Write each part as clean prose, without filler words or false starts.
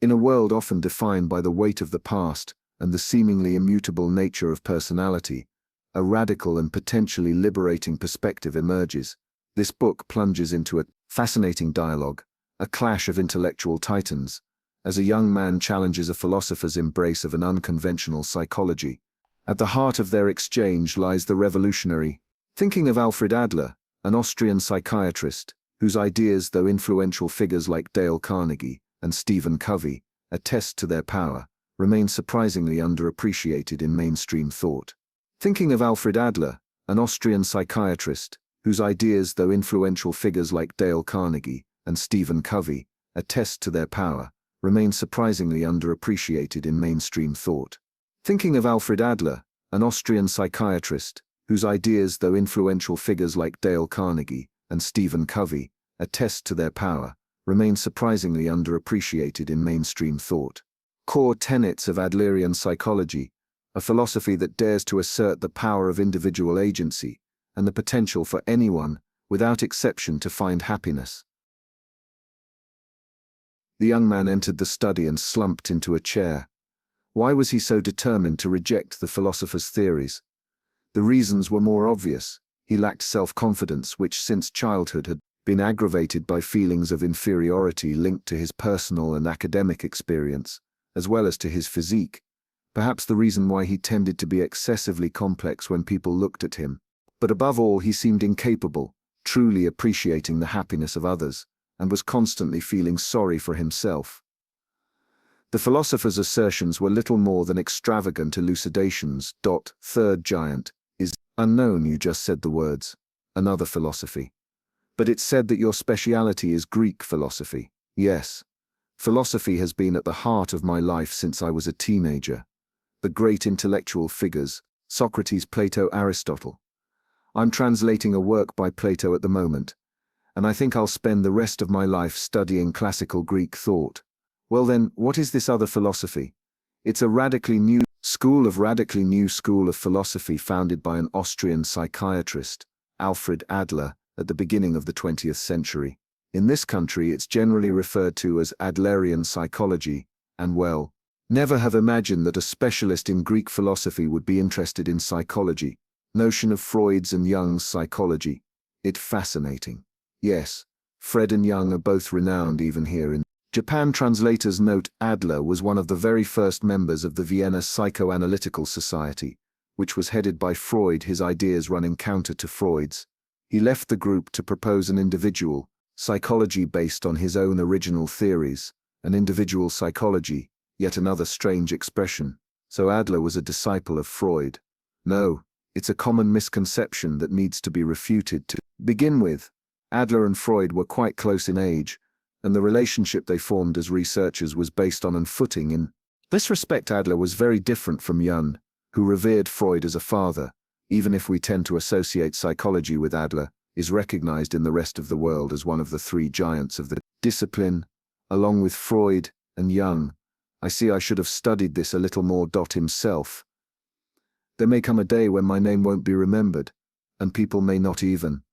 In a world often defined by the weight of the past and the seemingly immutable nature of personality, a radical and potentially liberating perspective emerges. This book plunges into a fascinating dialogue, a clash of intellectual titans, as a young man challenges a philosopher's embrace of an unconventional psychology. At the heart of their exchange lies the revolutionary thinking of Alfred Adler, an Austrian psychiatrist, whose ideas, though influential figures like Dale Carnegie and Stephen Covey attest to their power, remain surprisingly underappreciated in mainstream thought. Thinking of Alfred Adler, an Austrian psychiatrist, whose ideas, though influential figures like Dale Carnegie and Stephen Covey attest to their power, remain surprisingly underappreciated in mainstream thought. Thinking of Alfred Adler, an Austrian psychiatrist, whose ideas, though influential figures like Dale Carnegie and Stephen Covey attest to their power, remain surprisingly underappreciated in mainstream thought. Core tenets of Adlerian psychology, a philosophy that dares to assert the power of individual agency and the potential for anyone, without exception, to find happiness. The young man entered the study and slumped into a chair. Why was he so determined to reject the philosopher's theories? The reasons were more obvious. He lacked self-confidence, which since childhood had been aggravated by feelings of inferiority linked to his personal and academic experience, as well as to his physique. Perhaps the reason why he tended to be excessively complex when people looked at him. But above all, he seemed incapable, truly appreciating the happiness of others, and was constantly feeling sorry for himself. The philosopher's assertions were little more than extravagant elucidations. Third giant is unknown. You just said the words. Another philosophy. But it said that your speciality is Greek philosophy. Yes. Philosophy has been at the heart of my life since I was a teenager. The great intellectual figures, Socrates, Plato, Aristotle. I'm translating a work by Plato at the moment, and I think I'll spend the rest of my life studying classical Greek thought. Well then, what is this other philosophy? It's a radically new school of philosophy founded by an Austrian psychiatrist, Alfred Adler, at the beginning of the 20th century. In this country it's generally referred to as Adlerian psychology, and well, never have imagined that a specialist in Greek philosophy would be interested in psychology. Notion of Freud's and Jung's psychology. It's fascinating. Yes, Freud and Jung are both renowned even here in Japan. Translators note Adler was one of the very first members of the Vienna Psychoanalytical Society, which was headed by Freud, his ideas running counter to Freud's. He left the group to propose an individual psychology based on his own original theories, an individual psychology, yet another strange expression. So Adler was a disciple of Freud. No, it's a common misconception that needs to be refuted. To begin with, Adler and Freud were quite close in age, and the relationship they formed as researchers was based on footing. In this respect, Adler was very different from Jung, who revered Freud as a father. Even if we tend to associate psychology with Adler, is recognized in the rest of the world as one of the three giants of the discipline, along with Freud and Jung. I see I should have studied this a little more. Himself. There may come a day when my name won't be remembered, and people may not even.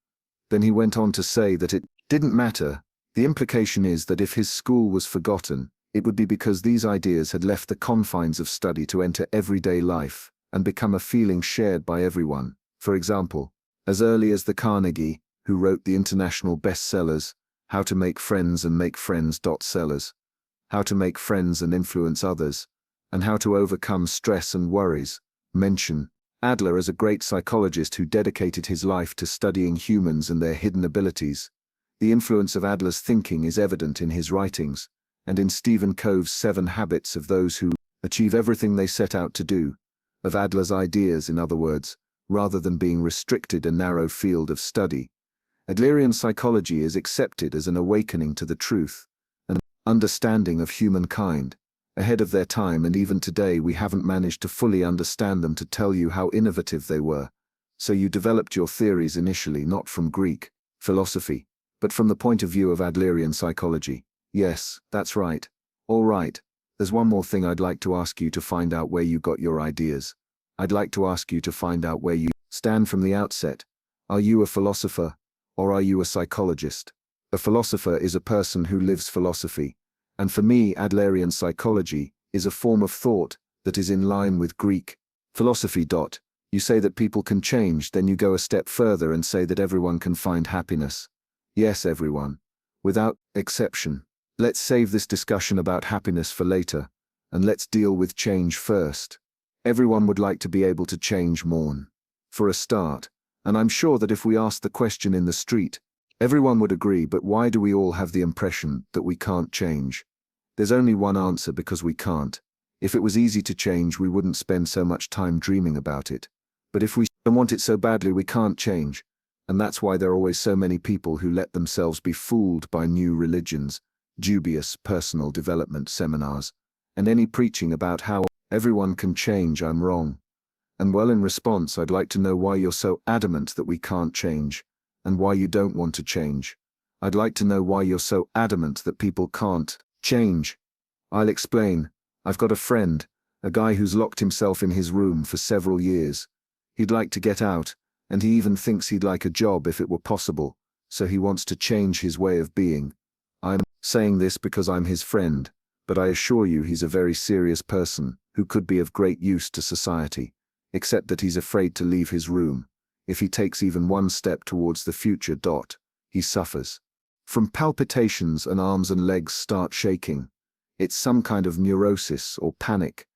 Then he went on to say that it didn't matter. The implication is that if his school was forgotten, it would be because these ideas had left the confines of study to enter everyday life and become a feeling shared by everyone. For example, as early as the Carnegie, who wrote the international bestsellers, How to Make Friends and Make Friends. Sellers, How to Make Friends and Influence Others, and How to Overcome Stress and Worries, mention Adler as a great psychologist who dedicated his life to studying humans and their hidden abilities. The influence of Adler's thinking is evident in his writings, and in Stephen Cove's 7 Habits of Those Who Achieve Everything They Set Out to Do, of Adler's ideas, in other words, rather than being restricted a narrow field of study. Adlerian psychology is accepted as an awakening to the truth, an understanding of humankind, ahead of their time, and even today we haven't managed to fully understand them. To tell you how innovative they were. So you developed your theories initially not from Greek philosophy, but from the point of view of Adlerian psychology. Yes, that's right. All right. There's one more thing I'd like to ask you to find out where you got your ideas. I'd like to ask you to find out where you stand from the outset. Are you a philosopher, or are you a psychologist? A philosopher is a person who lives philosophy, And for me, Adlerian psychology is a form of thought that is in line with Greek philosophy. You say that people can change, then you go a step further and say that everyone can find happiness. Yes, everyone. Without exception. Let's save this discussion about happiness for later, and let's deal with change first. Everyone would like to be able to change more. For a start, and I'm sure that if we asked the question in the street, everyone would agree, but why do we all have the impression that we can't change? There's only one answer: because we can't. If it was easy to change, we wouldn't spend so much time dreaming about it. But if we want it so badly, we can't change. And that's why there are always so many people who let themselves be fooled by new religions, dubious personal development seminars, and any preaching about how everyone can change. I'm wrong. And well, in response, I'd like to know why you're so adamant that we can't change, and why you don't want to change. I'd like to know why you're so adamant that people can't change. I'll explain. I've got a friend, a guy who's locked himself in his room for several years. He'd like to get out, and he even thinks he'd like a job if it were possible, so he wants to change his way of being. I'm saying this because I'm his friend, but I assure you he's a very serious person who could be of great use to society, except that he's afraid to leave his room. If he takes even one step towards the future, he suffers from palpitations and arms and legs start shaking. It's some kind of neurosis or panic.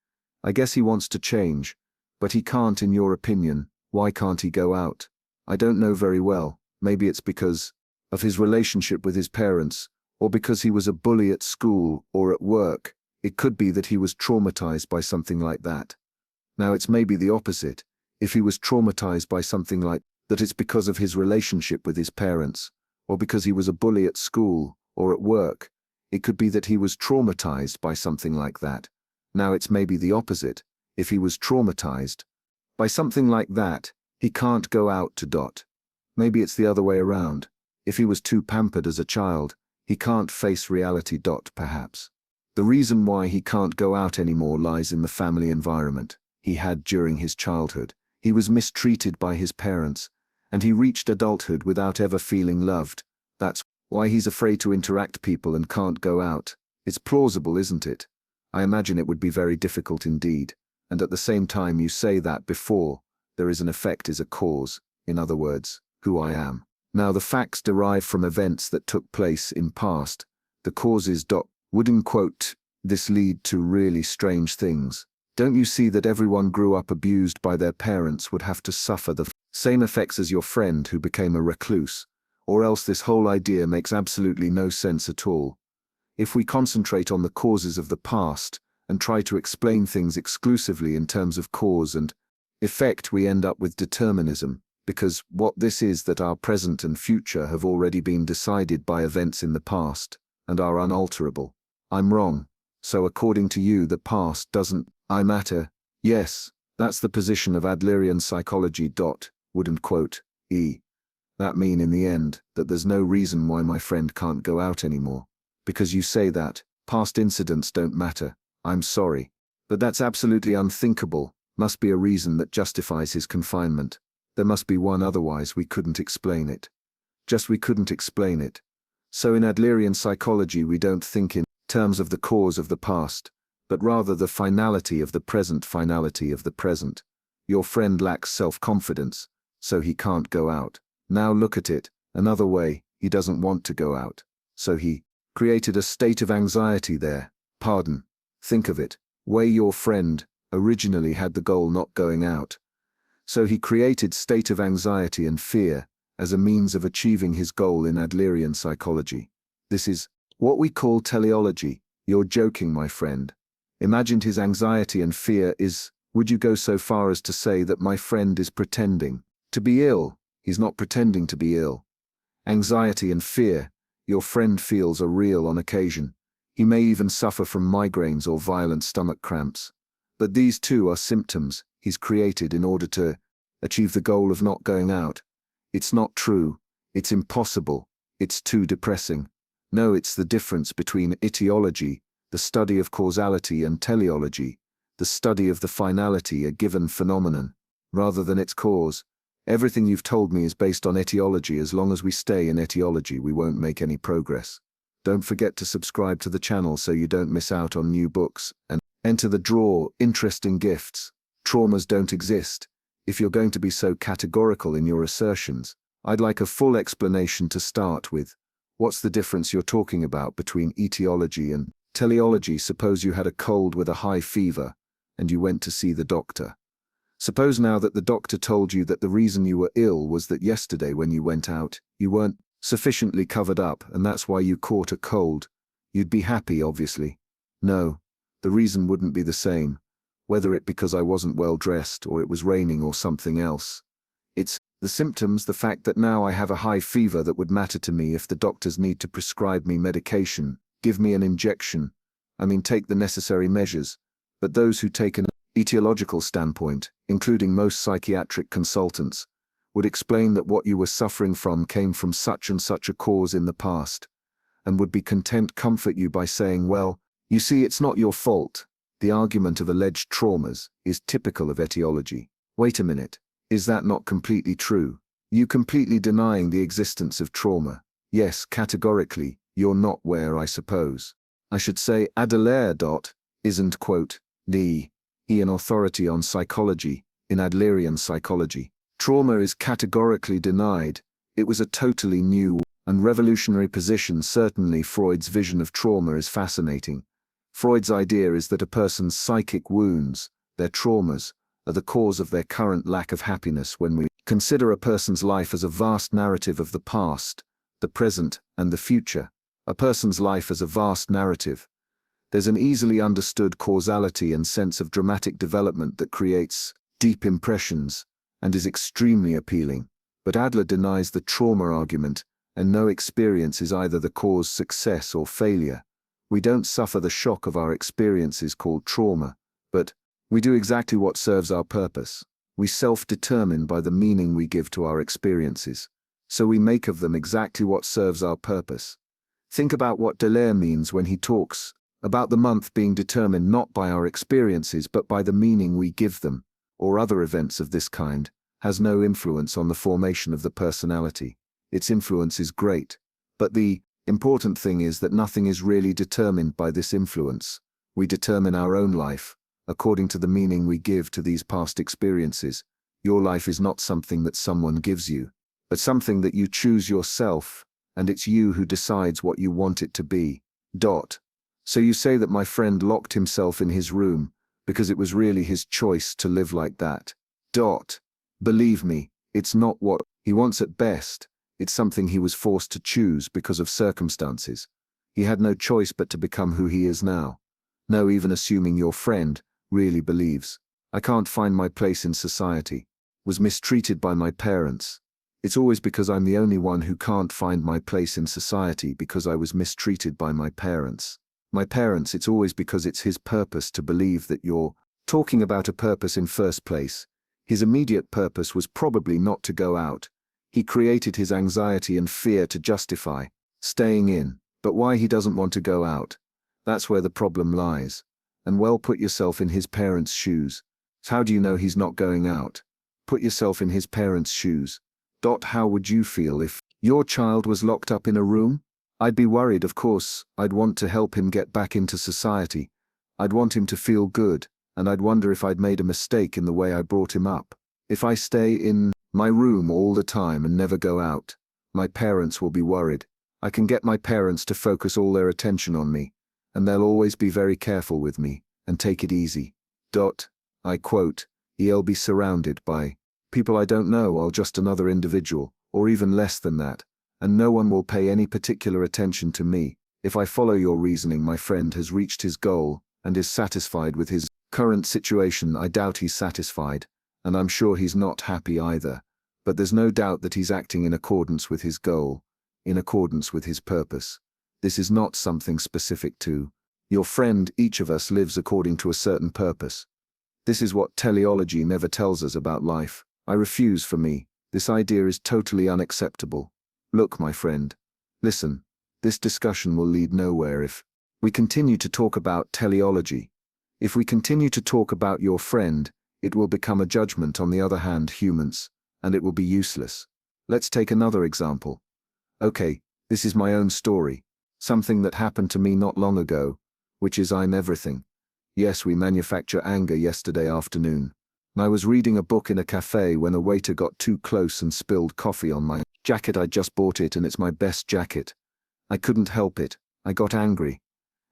I guess he wants to change, but he can't. In your opinion, why can't he go out? I don't know very well. Maybe it's because of his relationship with his parents, or because he was a bully at school or at work. It could be that he was traumatized by something like that. Now, it's maybe the opposite. If he was traumatized by something like that, it's because of his relationship with his parents, or because he was a bully at school or at work. It could be that he was traumatized by something like that. Now, it's maybe the opposite. If he was traumatized by something like that, he can't go out to. Maybe it's the other way around. If he was too pampered as a child, he can't face reality. Perhaps the reason why he can't go out anymore lies in the family environment he had during his childhood. He was mistreated by his parents, and he reached adulthood without ever feeling loved. That's why he's afraid to interact with people and can't go out. It's plausible, isn't it? I imagine it would be very difficult indeed. And at the same time, you say that before there is an effect is a cause. In other words, who I am. Now, the facts derive from events that took place in past. The causes wouldn't quote this lead to really strange things. Don't you see that everyone grew up abused by their parents would have to suffer the same effects as your friend who became a recluse? Or else this whole idea makes absolutely no sense at all. If we concentrate on the causes of the past and try to explain things exclusively in terms of cause and effect, we end up with determinism, because what this is that our present and future have already been decided by events in the past and are unalterable. I'm wrong. So according to you, the past doesn't matter? Yes, that's the position of Adlerian psychology. Wouldn't quote that mean in the end that there's no reason why my friend can't go out anymore? Because you say that past incidents don't matter. I'm sorry, but that's absolutely unthinkable. Must be a reason that justifies his confinement. There must be one, otherwise we couldn't explain it. Just we couldn't explain it. So in Adlerian psychology we don't think in terms of the cause of the past, but rather the finality of the present. Finality of the present. Your friend lacks self-confidence, so he can't go out. Now look at it another way. He doesn't want to go out, so he created a state of anxiety there. Pardon. Think of it. Way your friend originally had the goal not going out. So he created state of anxiety and fear as a means of achieving his goal in Adlerian psychology. This is what we call teleology. You're joking, my friend. Imagined his anxiety and fear is, would you go so far as to say that my friend is pretending to be ill? He's not pretending to be ill. Anxiety and fear your friend feels are real on occasion. He may even suffer from migraines or violent stomach cramps. But these too are symptoms he's created in order to achieve the goal of not going out. It's not true. It's impossible. It's too depressing. No, it's the difference between etiology, the study of causality, and teleology, the study of the finality, a given phenomenon, rather than its cause. Everything you've told me is based on etiology. As long as we stay in etiology, we won't make any progress. Don't forget to subscribe to the channel so you don't miss out on new books, and enter the draw interesting gifts. Traumas don't exist. If you're going to be so categorical in your assertions, I'd like a full explanation to start with. What's the difference you're talking about between etiology and teleology? Suppose you had a cold with a high fever, and you went to see the doctor. Suppose now that the doctor told you that the reason you were ill was that yesterday when you went out, you weren't sufficiently covered up, and that's why you caught a cold. You'd be happy, obviously. No, the reason wouldn't be the same, whether it because I wasn't well dressed or it was raining or something else. It's the symptoms, the fact that now I have a high fever, that would matter to me if the doctors need to prescribe me medication, give me an injection, take the necessary measures. But those who take an etiological standpoint, including most psychiatric consultants, would explain that what you were suffering from came from such and such a cause in the past, and would be content comfort you by saying, well, you see, it's not your fault. The argument of alleged traumas is typical of etiology. Wait a minute, is that not completely true? You completely denying the existence of trauma? Yes, categorically, you're not where I suppose. I should say Adler isn't, quote, an authority on psychology, in Adlerian psychology. Trauma is categorically denied. It was a totally new and revolutionary position. Certainly Freud's vision of trauma is fascinating. Freud's idea is that a person's psychic wounds, their traumas, are the cause of their current lack of happiness. When we consider a person's life as a vast narrative of the past, the present, and the future, a person's life as a vast narrative, there's an easily understood causality and sense of dramatic development that creates deep impressions and is extremely appealing. But Adler denies the trauma argument, and no experience is either the cause, success, or failure. We don't suffer the shock of our experiences called trauma, but we do exactly what serves our purpose. We self-determine by the meaning we give to our experiences, so we make of them exactly what serves our purpose. Think about what Adler means when he talks about the month being determined not by our experiences but by the meaning we give them, or other events of this kind, has no influence on the formation of the personality. Its influence is great, but the important thing is that nothing is really determined by this influence. We determine our own life, according to the meaning we give to these past experiences. Your life is not something that someone gives you, but something that you choose yourself, and it's you who decides what you want it to be. So you say that my friend locked himself in his room because it was really his choice to live like that. Believe me, it's not what he wants at best. It's something he was forced to choose because of circumstances. He had no choice but to become who he is now. No, even assuming your friend really believes, I can't find my place in society, was mistreated by my parents. It's always because I'm the only one who can't find my place in society because I was mistreated by my parents. My parents, it's always because it's his purpose to believe that you're talking about a purpose in first place. His immediate purpose was probably not to go out. He created his anxiety and fear to justify staying in, but why he doesn't want to go out. That's where the problem lies. And well, put yourself in his parents' shoes. How do you know he's not going out? Put yourself in his parents' shoes. How would you feel if your child was locked up in a room? I'd be worried, of course. I'd want to help him get back into society. I'd want him to feel good, and I'd wonder if I'd made a mistake in the way I brought him up. If I stay in my room all the time and never go out, my parents will be worried. I can get my parents to focus all their attention on me, and they'll always be very careful with me, and take it easy. I quote, "He'll be surrounded by people I don't know, or just another individual, or even less than that, and no one will pay any particular attention to me. If I follow your reasoning, my friend has reached his goal and is satisfied with his current situation. I doubt he's satisfied, and I'm sure he's not happy either, but there's no doubt that he's acting in accordance with his goal, in accordance with his purpose. This is not something specific to your friend. Each of us lives according to a certain purpose. This is what teleology never tells us about life. I refuse. For me, this idea is totally unacceptable. Look, my friend, listen, this discussion will lead nowhere if we continue to talk about teleology. If we continue to talk about your friend, it will become a judgment on the other hand, humans, and it will be useless. Let's take another example. Okay, this is my own story. Something that happened to me not long ago, which is I'm everything. Yes, we manufacture anger yesterday afternoon. I was reading a book in a cafe when a waiter got too close and spilled coffee on my jacket. I just bought it and it's my best jacket. I couldn't help it. I got angry.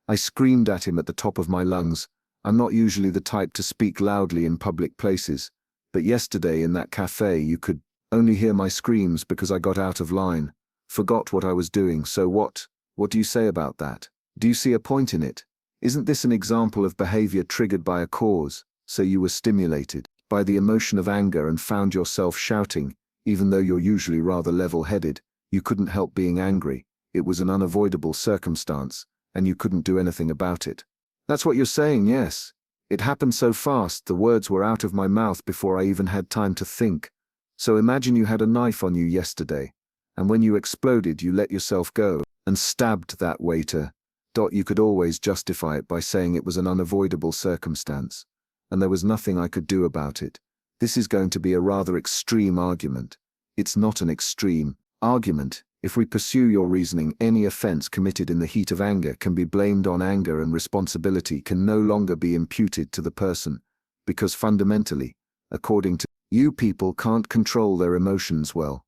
I screamed at him at the top of my lungs. I'm not usually the type to speak loudly in public places, but yesterday in that cafe you could only hear my screams because I got out of line, forgot what I was doing. So what do you say about that? Do you see a point in it? Isn't this an example of behavior triggered by a cause? So you were stimulated by the emotion of anger and found yourself shouting, even though you're usually rather level-headed. You couldn't help being angry. It was an unavoidable circumstance, and you couldn't do anything about it. That's what you're saying, yes. It happened so fast, the words were out of my mouth before I even had time to think. So imagine you had a knife on you yesterday, and when you exploded you let yourself go and stabbed that waiter. You could always justify it by saying it was an unavoidable circumstance, and there was nothing I could do about it. This is going to be a rather extreme argument. It's not an extreme argument. If we pursue your reasoning, any offense committed in the heat of anger can be blamed on anger and responsibility can no longer be imputed to the person, because fundamentally, according to you, people can't control their emotions well.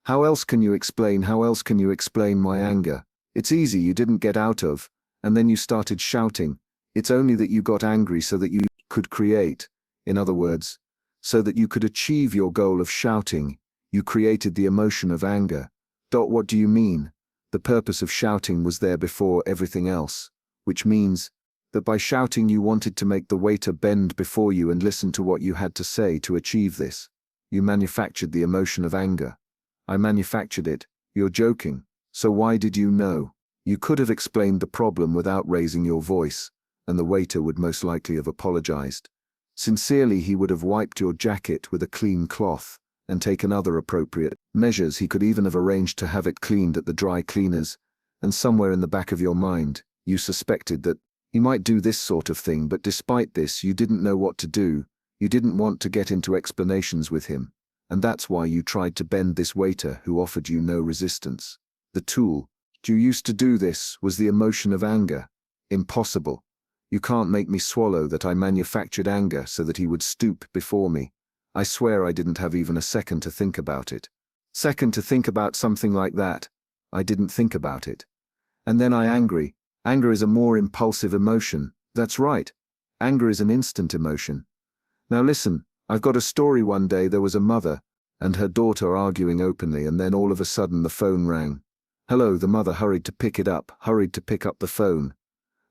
How else can you explain my anger? It's easy, you didn't get out of, and then you started shouting. It's only that you got angry so that you could create. In other words, so that you could achieve your goal of shouting, you created the emotion of anger. What do you mean? The purpose of shouting was there before everything else, which means that by shouting you wanted to make the waiter bend before you and listen to what you had to say to achieve this. You manufactured the emotion of anger. I manufactured it. You're joking. So why did you know? You could have explained the problem without raising your voice, and the waiter would most likely have apologized. Sincerely, he would have wiped your jacket with a clean cloth and taken other appropriate measures. He could even have arranged to have it cleaned at the dry cleaners, and somewhere in the back of your mind, you suspected that he might do this sort of thing, but despite this, you didn't know what to do. You didn't want to get into explanations with him, and that's why you tried to bend this waiter who offered you no resistance. The tool you used to do this was the emotion of anger. Impossible. You can't make me swallow that I manufactured anger so that he would stoop before me. I swear I didn't have even a second to think about it. Second to think about something like that. I didn't think about it. And then angry. Anger is a more impulsive emotion. That's right. Anger is an instant emotion. Now listen, I've got a story. One day there was a mother and her daughter arguing openly, and then all of a sudden the phone rang. Hello, the mother hurried to pick up the phone.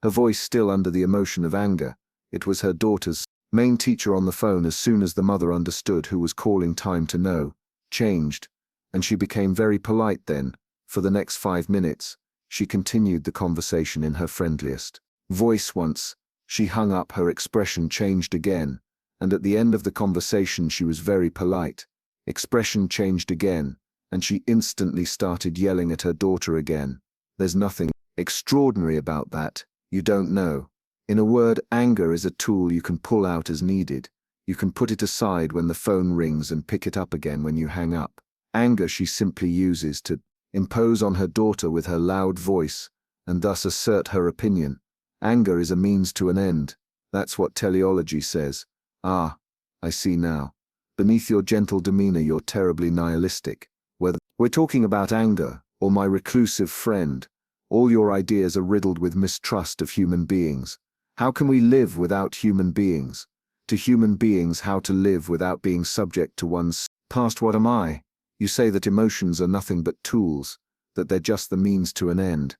Her voice still under the emotion of anger. It was her daughter's main teacher on the phone. As soon as the mother understood who was calling, time to know changed, and she became very polite then. For the next 5 minutes, she continued the conversation in her friendliest voice. Once she hung up, her expression changed again, and at the end of the conversation she was very polite. Expression changed again, and she instantly started yelling at her daughter again. There's nothing extraordinary about that. You don't know. In a word, anger is a tool you can pull out as needed. You can put it aside when the phone rings and pick it up again when you hang up. Anger she simply uses to impose on her daughter with her loud voice, and thus assert her opinion. Anger is a means to an end. That's what teleology says. Ah, I see now. Beneath your gentle demeanor you're terribly nihilistic. Whether we're talking about anger, or my reclusive friend, all your ideas are riddled with mistrust of human beings. How can we live without human beings? To human beings, how to live without being subject to one's past. What am I? You say that emotions are nothing but tools, that they're just the means to an end.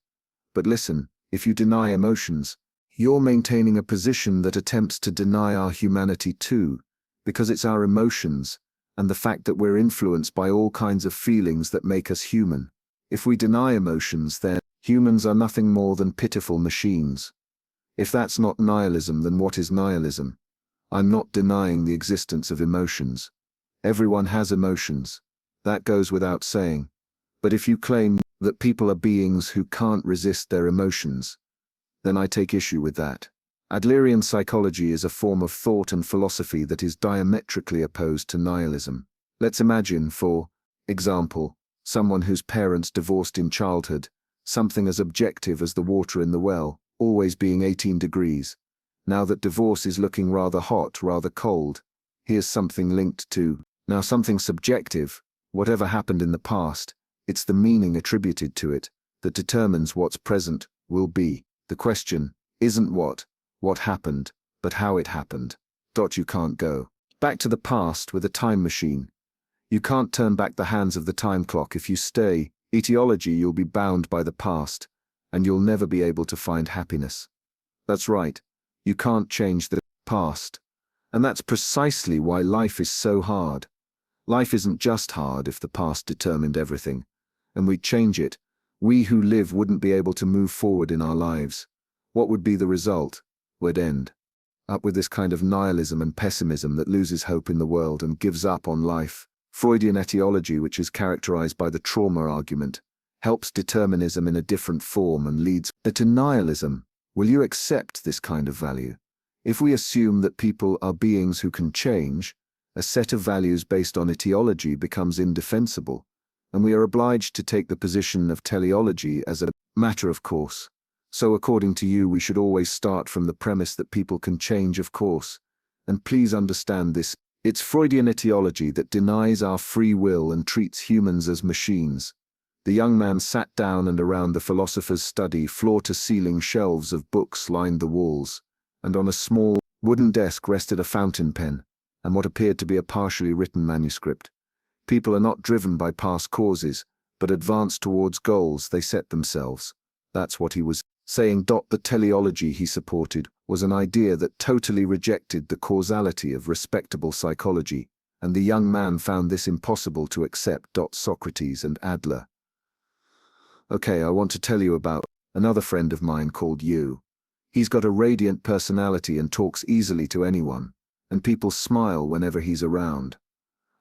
But listen, if you deny emotions, you're maintaining a position that attempts to deny our humanity too, because it's our emotions, and the fact that we're influenced by all kinds of feelings that make us human. If we deny emotions, then humans are nothing more than pitiful machines. If that's not nihilism, then what is nihilism? I'm not denying the existence of emotions. Everyone has emotions. That goes without saying. But if you claim that people are beings who can't resist their emotions, then I take issue with that. Adlerian psychology is a form of thought and philosophy that is diametrically opposed to nihilism. Let's imagine, for example, someone whose parents divorced in childhood, something as objective as the water in the well, always being 18 degrees. Now that divorce is looking rather hot, rather cold, here's something linked to, now something subjective, whatever happened in the past, it's the meaning attributed to it that determines what's present, will be. The question isn't what happened, but how it happened. You can't go back to the past with a time machine. You can't turn back the hands of the time clock. If you stay etiology, you'll be bound by the past, and you'll never be able to find happiness. That's right, you can't change the past. And that's precisely why life is so hard. Life isn't just hard if the past determined everything, and we'd change it. We who live wouldn't be able to move forward in our lives. What would be the result? We'd end up with this kind of nihilism and pessimism that loses hope in the world and gives up on life. Freudian etiology, which is characterized by the trauma argument, helps determinism in a different form and leads to nihilism. Will you accept this kind of value? If we assume that people are beings who can change, a set of values based on etiology becomes indefensible, and we are obliged to take the position of teleology as a matter of course. So according to you, we should always start from the premise that people can change, of course. And please understand this, it's Freudian etiology that denies our free will and treats humans as machines. The young man sat down, and around the philosopher's study, floor-to-ceiling shelves of books lined the walls, and on a small wooden desk rested a fountain pen, and what appeared to be a partially written manuscript. People are not driven by past causes, but advance towards goals they set themselves. That's what he was saying. The teleology he supported was an idea that totally rejected the causality of respectable psychology, and the young man found this impossible to accept. Socrates and Adler. Okay, I want to tell you about another friend of mine called you. He's got a radiant personality and talks easily to anyone, and people smile whenever he's around.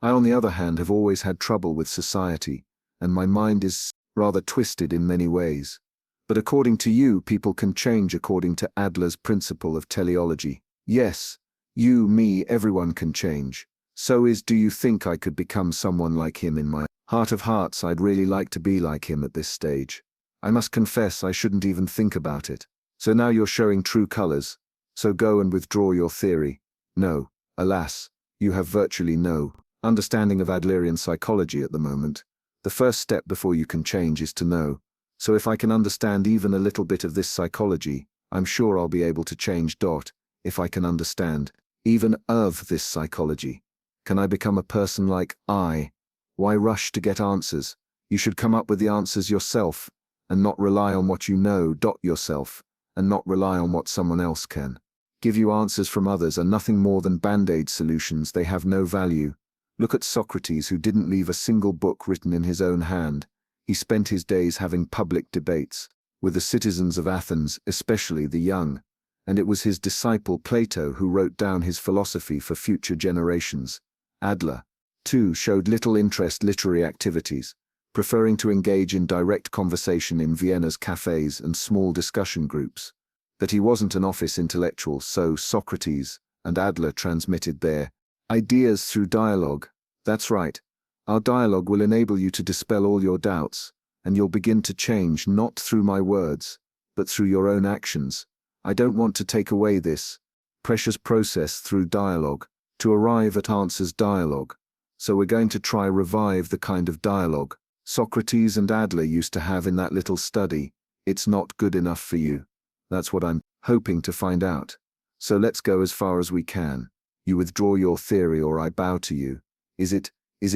I, on the other hand, have always had trouble with society, and my mind is rather twisted in many ways. But according to you, people can change according to Adler's principle of teleology. Yes, you, me, everyone can change. Do you think I could become someone like him? In my heart of hearts, I'd really like to be like him at this stage. I must confess I shouldn't even think about it. So now you're showing true colors. So go and withdraw your theory. No, alas, you have virtually no understanding of Adlerian psychology at the moment. The first step before you can change is to know. So if I can understand even a little bit of this psychology, I'm sure I'll be able to change. If I can understand even of this psychology, can I become a person like I? Why rush to get answers? You should come up with the answers yourself, and not rely on what you know. Yourself, and not rely on what someone else can give you. Answers from others are nothing more than band-aid solutions. They have no value. Look at Socrates, who didn't leave a single book written in his own hand. He spent his days having public debates with the citizens of Athens, especially the young, and it was his disciple Plato who wrote down his philosophy for future generations. Adler, too, showed little interest in literary activities, preferring to engage in direct conversation in Vienna's cafes and small discussion groups. That he wasn't an office intellectual, so Socrates and Adler transmitted their ideas through dialogue. That's right. Our dialogue will enable you to dispel all your doubts, and you'll begin to change, not through my words, but through your own actions. I don't want to take away this precious process through dialogue, to arrive at answers. Dialogue. So we're going to try revive the kind of dialogue Socrates and Adler used to have in that little study. It's not good enough for you. That's what I'm hoping to find out. So let's go as far as we can. You withdraw your theory or I bow to you. Is it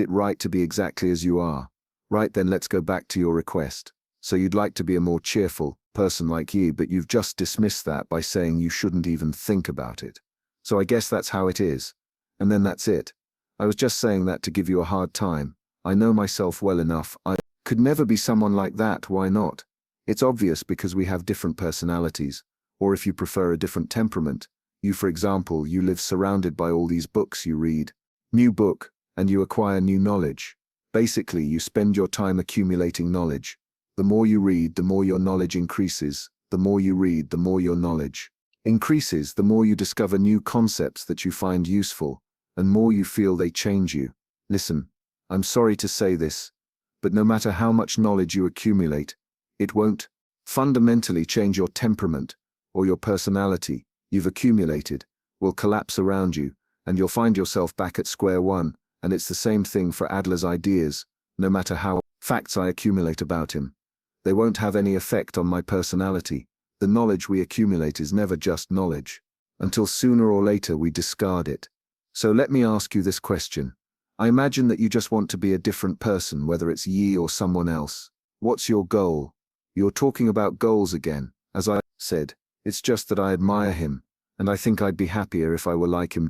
right to be exactly as you are? Right, then let's go back to your request. So you'd like to be a more cheerful person like you, but you've just dismissed that by saying you shouldn't even think about it. So I guess that's how it is. And then that's it. I was just saying that to give you a hard time. I know myself well enough. I could never be someone like that. Why not? It's obvious, because we have different personalities, or if you prefer, a different temperament. You, for example, you live surrounded by all these books you read. New book, and you acquire new knowledge. Basically, you spend your time accumulating knowledge. The more you read, the more your knowledge increases. The more you read, the more your knowledge increases. The more you discover new concepts that you find useful, and more you feel they change you. Listen, I'm sorry to say this, but no matter how much knowledge you accumulate, It won't fundamentally change your temperament or your personality you've accumulated, will collapse around you, and you'll find yourself back at square one. And it's the same thing for Adler's ideas. No matter how facts I accumulate about him, they won't have any effect on my personality. The knowledge we accumulate is never just knowledge, until sooner or later we discard it. So let me ask you this question. I imagine that you just want to be a different person, whether it's ye or someone else. What's your goal? You're talking about goals again. As I said, it's just that I admire him, and I think I'd be happier if I were like him.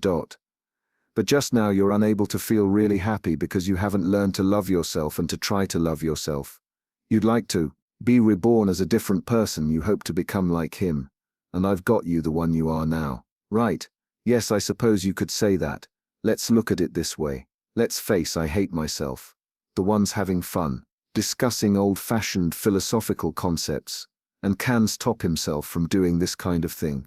But just now you're unable to feel really happy because you haven't learned to love yourself and to try to love yourself. You'd like to be reborn as a different person. You hope to become like him. And I've got you the one you are now. Right. Yes, I suppose you could say that. Let's look at it this way. Let's face I hate myself. The one's having fun, discussing old-fashioned philosophical concepts, and can stop himself from doing this kind of thing.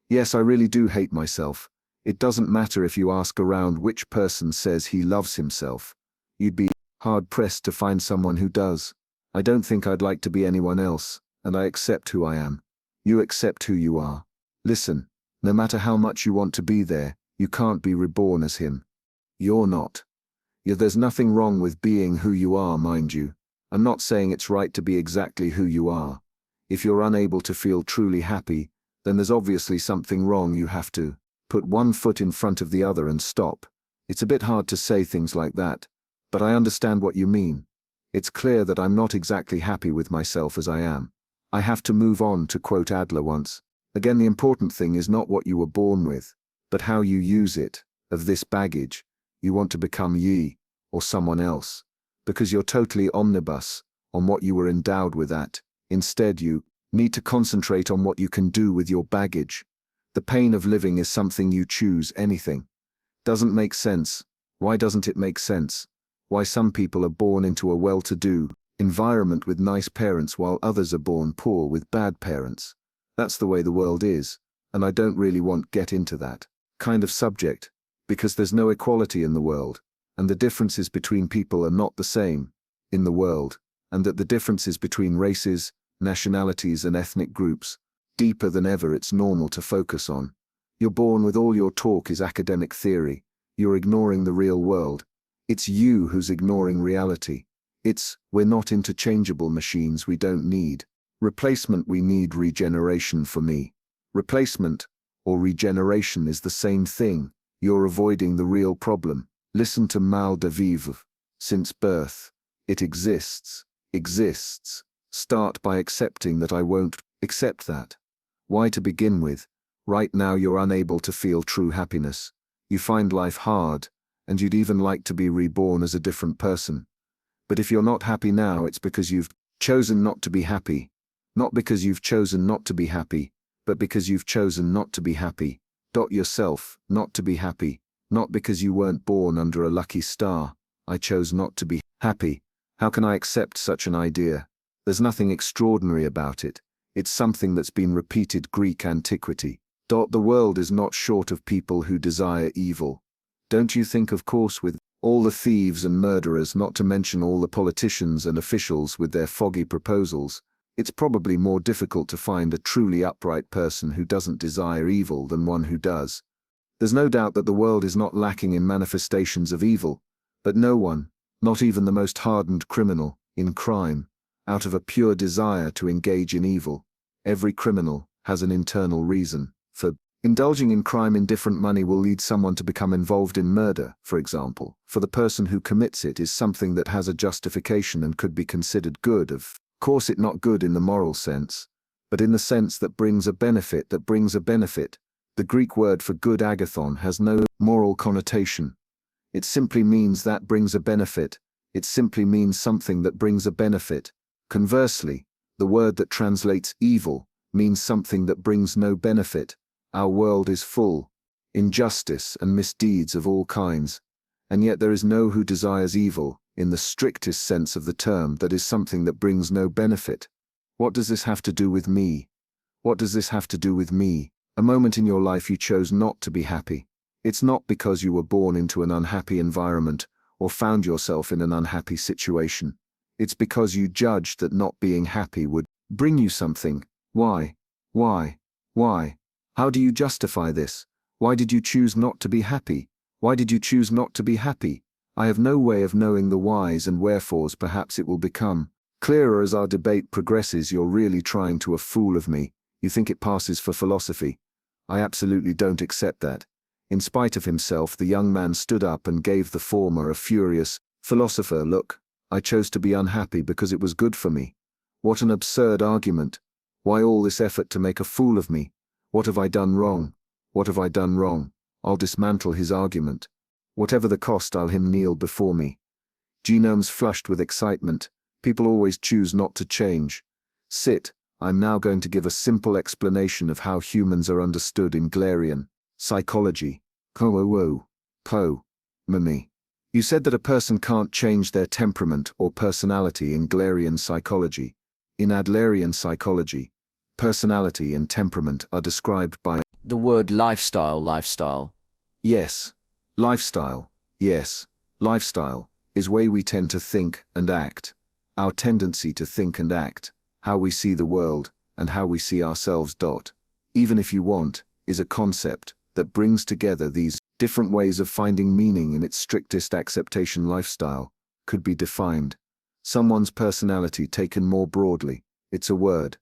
Yes, I really do hate myself. It doesn't matter if you ask around which person says he loves himself. You'd be hard-pressed to find someone who does. I don't think I'd like to be anyone else, and I accept who I am. You accept who you are. Listen, no matter how much you want to be there, you can't be reborn as him. You're not. There's nothing wrong with being who you are, mind you. I'm not saying it's right to be exactly who you are. If you're unable to feel truly happy, then there's obviously something wrong. You have to put one foot in front of the other and stop. It's a bit hard to say things like that, but I understand what you mean. It's clear that I'm not exactly happy with myself as I am. I have to move on, to quote Adler once. Again, the important thing is not what you were born with, but how you use it. Of this baggage, you want to become ye, or someone else, because you're totally omnibus on what you were endowed with at. Instead, you need to concentrate on what you can do with your baggage. The pain of living is something you choose. Anything. Doesn't make sense. Why doesn't it make sense? Why some people are born into a well-to-do environment with nice parents while others are born poor with bad parents. That's the way the world is, and I don't really want to get into that kind of subject, because there's no equality in the world, and the differences between people are not the same in the world, and that the differences between races, nationalities and ethnic groups, deeper than ever it's normal to focus on. You're born with all your talk is academic theory. You're ignoring the real world. It's you who's ignoring reality. We're not interchangeable machines. We don't need replacement. We need regeneration. For me, replacement or regeneration is the same thing. You're avoiding the real problem. Listen to mal de vivre. Since birth, it exists. Start by accepting that I won't accept that. Why to begin with? Right now you're unable to feel true happiness. You find life hard, and you'd even like to be reborn as a different person. But if you're not happy now, it's because you've chosen not to be happy. Not because you've chosen not to be happy, but because you've chosen not to be happy. Yourself, not to be happy. Not because you weren't born under a lucky star. I chose not to be happy. How can I accept such an idea? There's nothing extraordinary about it. It's something that's been repeated Greek antiquity. The world is not short of people who desire evil. Don't you think, of course, with all the thieves and murderers, not to mention all the politicians and officials with their foggy proposals, it's probably more difficult to find a truly upright person who doesn't desire evil than one who does. There's no doubt that the world is not lacking in manifestations of evil, but no one, not even the most hardened criminal, in crime, out of a pure desire to engage in evil. Every criminal has an internal reason for indulging in crime. Indifferent money will lead someone to become involved in murder, for example. For the person who commits it is something that has a justification and could be considered good. Of course, it not good in the moral sense, but in the sense that brings a benefit. The Greek word for good, agathon, has no moral connotation. It simply means that brings a benefit. It simply means something that brings a benefit. Conversely, the word that translates evil means something that brings no benefit. Our world is full injustice and misdeeds of all kinds, and yet there is no who desires evil, in the strictest sense of the term, that is something that brings no benefit. What does this have to do with me? What does this have to do with me? A moment in your life you chose not to be happy. It's not because you were born into an unhappy environment or found yourself in an unhappy situation. It's because you judged that not being happy would bring you something. Why? Why? Why? How do you justify this? Why did you choose not to be happy? Why did you choose not to be happy? I have no way of knowing the whys and wherefores. Perhaps it will become clearer as our debate progresses. You're really trying to a fool of me. You think it passes for philosophy. I absolutely don't accept that. In spite of himself, the young man stood up and gave the former a furious, "Philosopher, look, I chose to be unhappy because it was good for me. What an absurd argument. Why all this effort to make a fool of me? What have I done wrong? What have I done wrong?" I'll dismantle his argument. Whatever the cost, I'll him kneel before me. Genomes flushed with excitement. People always choose not to change. Sit. I'm now going to give a simple explanation of how humans are understood in Adlerian psychology. Mimi. You said that a person can't change their temperament or personality in Adlerian psychology. In Adlerian psychology, personality and temperament are described by the word lifestyle. Yes. Lifestyle. Yes. Lifestyle is way we tend to think and act. Our tendency to think and act, how we see the world, and how we see ourselves. Even if you want, is a concept that brings together these different ways of finding meaning in its strictest acceptation. Lifestyle could be defined. Someone's personality taken more broadly. It's a word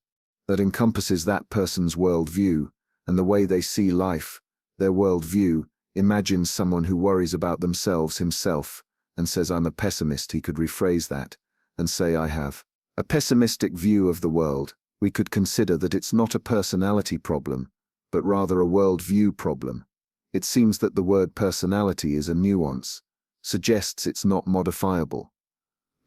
that encompasses that person's worldview and the way they see life. Their worldview. Imagine someone who worries about themselves himself and says, "I'm a pessimist." He could rephrase that and say, "I have a pessimistic view of the world." We could consider that it's not a personality problem, but rather a worldview problem. It seems that the word personality is a nuance, suggests it's not modifiable.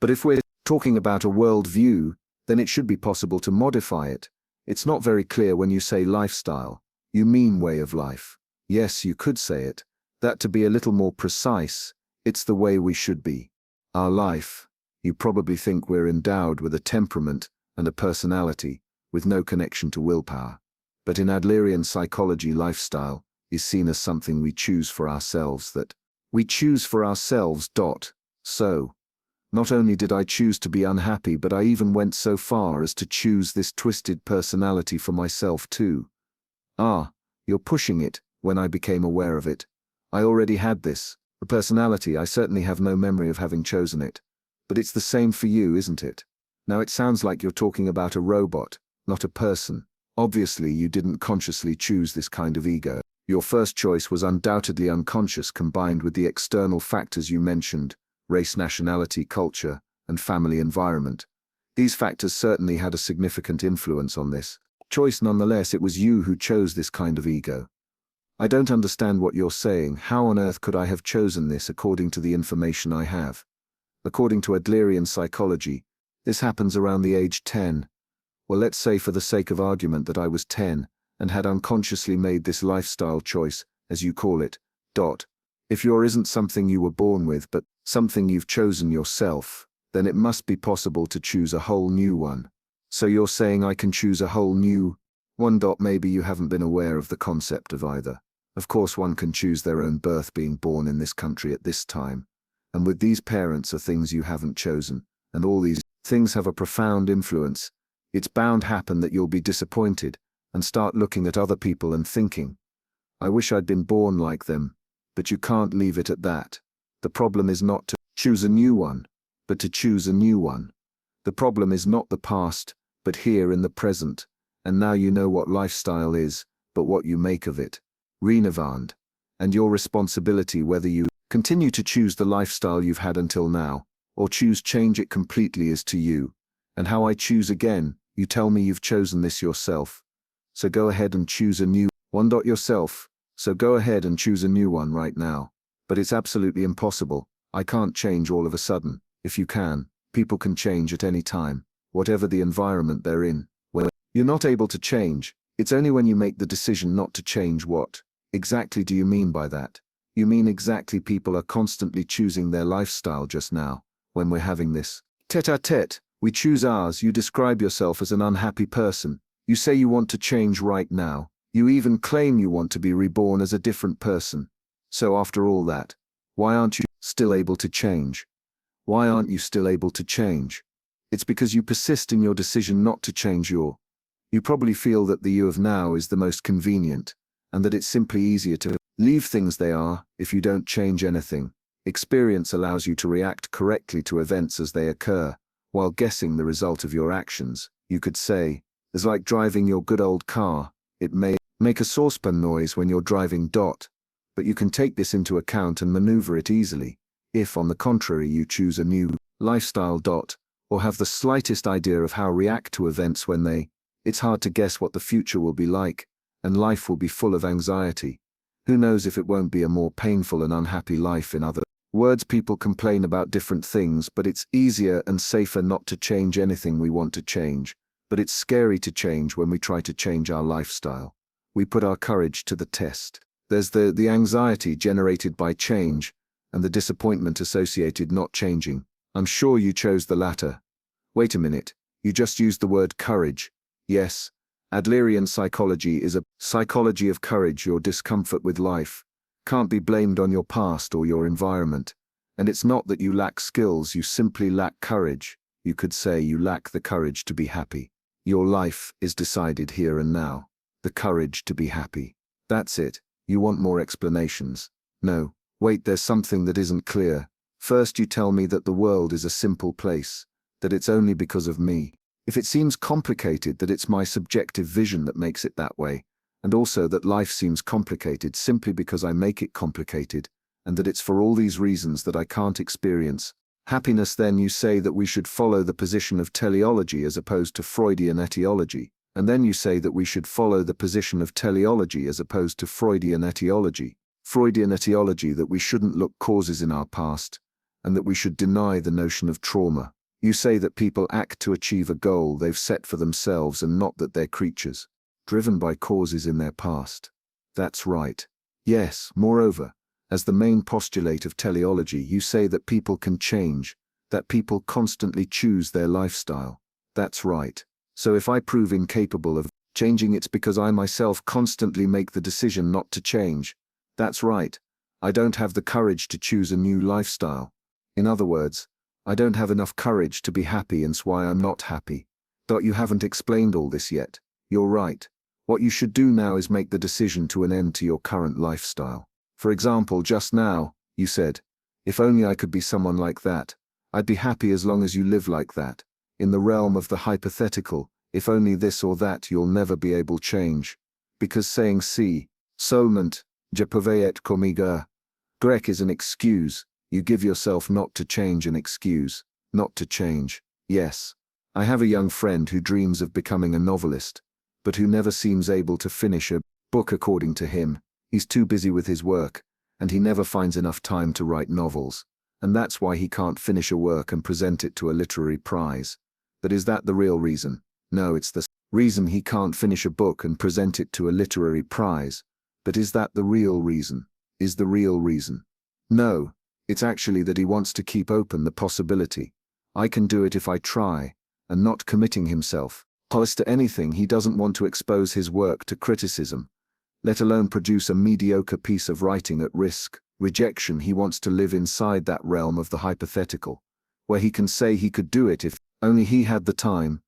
But if we're talking about a worldview, then it should be possible to modify it. It's not very clear when you say lifestyle. You mean way of life. Yes, you could say it. That, to be a little more precise, it's the way we should be. Our life. You probably think we're endowed with a temperament and a personality, with no connection to willpower. But in Adlerian psychology, lifestyle is seen as something we choose for ourselves, that we choose for ourselves. So, not only did I choose to be unhappy, but I even went so far as to choose this twisted personality for myself too. Ah, you're pushing it. When I became aware of it, I already had this. The personality, I certainly have no memory of having chosen it. But it's the same for you, isn't it? Now it sounds like you're talking about a robot, not a person. Obviously you didn't consciously choose this kind of ego. Your first choice was undoubtedly unconscious, combined with the external factors you mentioned: race, nationality, culture, and family environment. These factors certainly had a significant influence on this choice. Nonetheless, it was you who chose this kind of ego. I don't understand what you're saying. How on earth could I have chosen this according to the information I have? According to Adlerian psychology, this happens around the age 10. Well, let's say for the sake of argument that I was 10 and had unconsciously made this lifestyle choice, as you call it. If yours isn't something you were born with but something you've chosen yourself, then it must be possible to choose a whole new one. So you're saying I can choose a whole new one. Maybe you haven't been aware of the concept of either. Of course one can choose their own birth, being born in this country at this time. And with these parents are things you haven't chosen, and all these things have a profound influence. It's bound to happen that you'll be disappointed and start looking at other people and thinking, "I wish I'd been born like them." But you can't leave it at that. The problem is not to choose a new one, but to choose a new one. The problem is not the past, but here in the present. And now you know what lifestyle is, but what you make of it. Renavand. And your responsibility whether you continue to choose the lifestyle you've had until now, or change it completely, is to you. And how I choose again, you tell me you've chosen this yourself. So go ahead and choose a new one. Yourself. So go ahead and choose a new one right now. But it's absolutely impossible. I can't change all of a sudden. If you can, people can change at any time, whatever the environment they're in. Well, you're not able to change. It's only when you make the decision not to change. What exactly do you mean by that? You mean exactly people are constantly choosing their lifestyle just now, when we're having this tete-a-tete. We choose ours. You describe yourself as an unhappy person. You say you want to change right now. You even claim you want to be reborn as a different person. So after all that, why aren't you still able to change? Why aren't you still able to change? It's because you persist in your decision not to change your. You probably feel that the you of now is the most convenient, and that it's simply easier to leave things they are if you don't change anything. Experience allows you to react correctly to events as they occur, while guessing the result of your actions. You could say, it's like driving your good old car. It may make a saucepan noise when you're driving. But you can take this into account and maneuver it easily. If, on the contrary, you choose a new lifestyle. Or have the slightest idea of how react to events when they, it's hard to guess what the future will be like, and life will be full of anxiety. Who knows if it won't be a more painful and unhappy life. In other words, people complain about different things, but it's easier and safer not to change anything we want to change. But it's scary to change when we try to change our lifestyle. We put our courage to the test. There's the anxiety generated by change, and the disappointment associated not changing. I'm sure you chose the latter. Wait a minute, you just used the word courage. Yes, Adlerian psychology is a psychology of courage. Your discomfort with life can't be blamed on your past or your environment. And it's not that you lack skills, you simply lack courage. You could say you lack the courage to be happy. Your life is decided here and now. The courage to be happy. That's it. You want more explanations? No. Wait, there's something that isn't clear. First you tell me that the world is a simple place, that it's only because of me. If it seems complicated, that it's my subjective vision that makes it that way, and also that life seems complicated simply because I make it complicated, and that it's for all these reasons that I can't experience happiness, then you say that we should follow the position of teleology as opposed to Freudian etiology, and then you say that we should follow the position of teleology as opposed to Freudian etiology. Freudian etiology, that we shouldn't look causes in our past, and that we should deny the notion of trauma. You say that people act to achieve a goal they've set for themselves and not that they're creatures, driven by causes in their past. That's right. Yes, moreover, as the main postulate of teleology, you say that people can change, that people constantly choose their lifestyle. That's right. So if I prove incapable of changing, it's because I myself constantly make the decision not to change. That's right. I don't have the courage to choose a new lifestyle. In other words, I don't have enough courage to be happy, and that's why I'm not happy. You haven't explained all this yet. You're right. What you should do now is make the decision to an end to your current lifestyle. For example, just now, you said, if only I could be someone like that. I'd be happy as long as you live like that. In the realm of the hypothetical, if only this or that, you'll never be able to change. Because saying si, seulement, je pouvais être comme Grec is an excuse. You give yourself not to change an excuse, not to change. Yes. I have a young friend who dreams of becoming a novelist, but who never seems able to finish a book. According to him, he's too busy with his work, and he never finds enough time to write novels, and that's why he can't finish a work and present it to a literary prize. But is that the real reason? No, it's the reason he can't finish a book and present it to a literary prize. But is that the real reason? Is the real reason? No. It's actually that he wants to keep open the possibility. I can do it if I try, and not committing himself to anything. He doesn't want to expose his work to criticism, let alone produce a mediocre piece of writing at risk rejection. He wants to live inside that realm of the hypothetical, where he can say he could do it if only he had the time,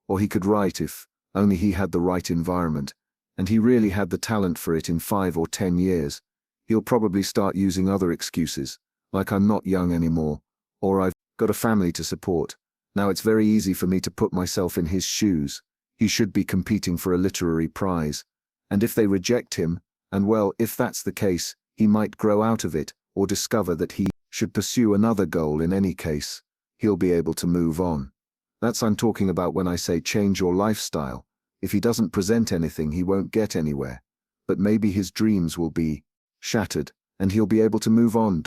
or he could write if only he had the right environment, and he really had the talent for it. In 5 or 10 years, he'll probably start using other excuses, like I'm not young anymore, or I've got a family to support. Now it's very easy for me to put myself in his shoes. He should be competing for a literary prize. And if they reject him, and well, if that's the case, he might grow out of it, or discover that he should pursue another goal. In any case, he'll be able to move on. That's I'm talking about when I say change your lifestyle. If he doesn't present anything, he won't get anywhere. But maybe his dreams will be shattered, and he'll be able to move on.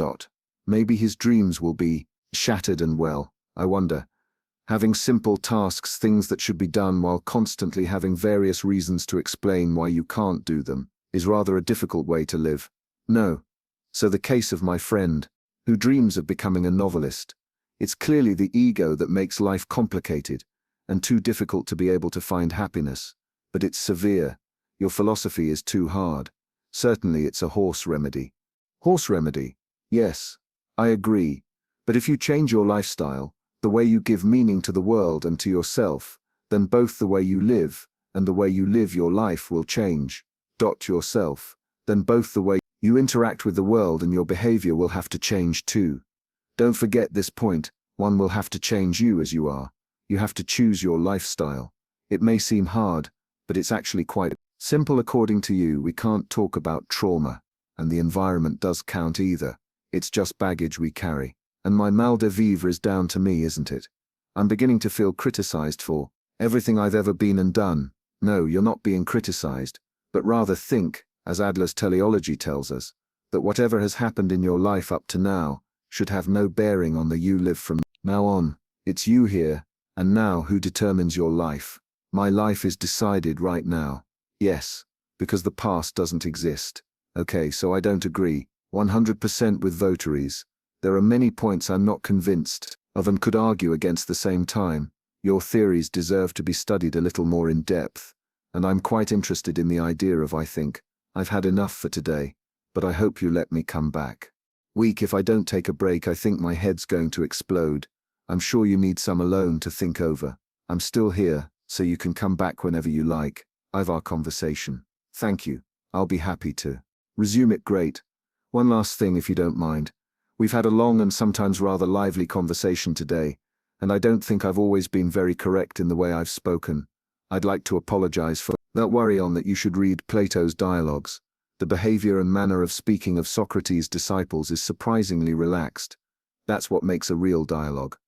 Maybe his dreams will be shattered, and well, I wonder. Having simple tasks, things that should be done while constantly having various reasons to explain why you can't do them, is rather a difficult way to live. No. So the case of my friend, who dreams of becoming a novelist, it's clearly the ego that makes life complicated, and too difficult to be able to find happiness. But it's severe. Your philosophy is too hard. Certainly it's a horse remedy. Horse remedy? Yes. I agree. But if you change your lifestyle, the way you give meaning to the world and to yourself, then both the way you live and the way you live your life will change. Yourself, then both the way you interact with the world and your behavior will have to change too. Don't forget this point, one will have to change you as you are. You have to choose your lifestyle. It may seem hard, but it's actually quite simple according to you. We can't talk about trauma, and the environment does count either. It's just baggage we carry. And my mal de vivre is down to me, isn't it? I'm beginning to feel criticized for everything I've ever been and done. No, you're not being criticized, but rather think, as Adler's teleology tells us, that whatever has happened in your life up to now should have no bearing on the you live from now on. It's you here and now who determines your life. My life is decided right now. Yes, because the past doesn't exist. Okay, so I don't agree 100% with votaries. There are many points I'm not convinced of and could argue against the same time. Your theories deserve to be studied a little more in depth, and I'm quite interested in the idea of I think I've had enough for today, but I hope you let me come back. Week, if I don't take a break, I think my head's going to explode. I'm sure you need some alone to think over. I'm still here, so you can come back whenever you like. I've our conversation. Thank you. I'll be happy to resume it. Great. One last thing, if you don't mind. We've had a long and sometimes rather lively conversation today, and I don't think I've always been very correct in the way I've spoken. I'd like to apologize for that. Worry on that. You should read Plato's dialogues. The behavior and manner of speaking of Socrates' disciples is surprisingly relaxed. That's what makes a real dialogue.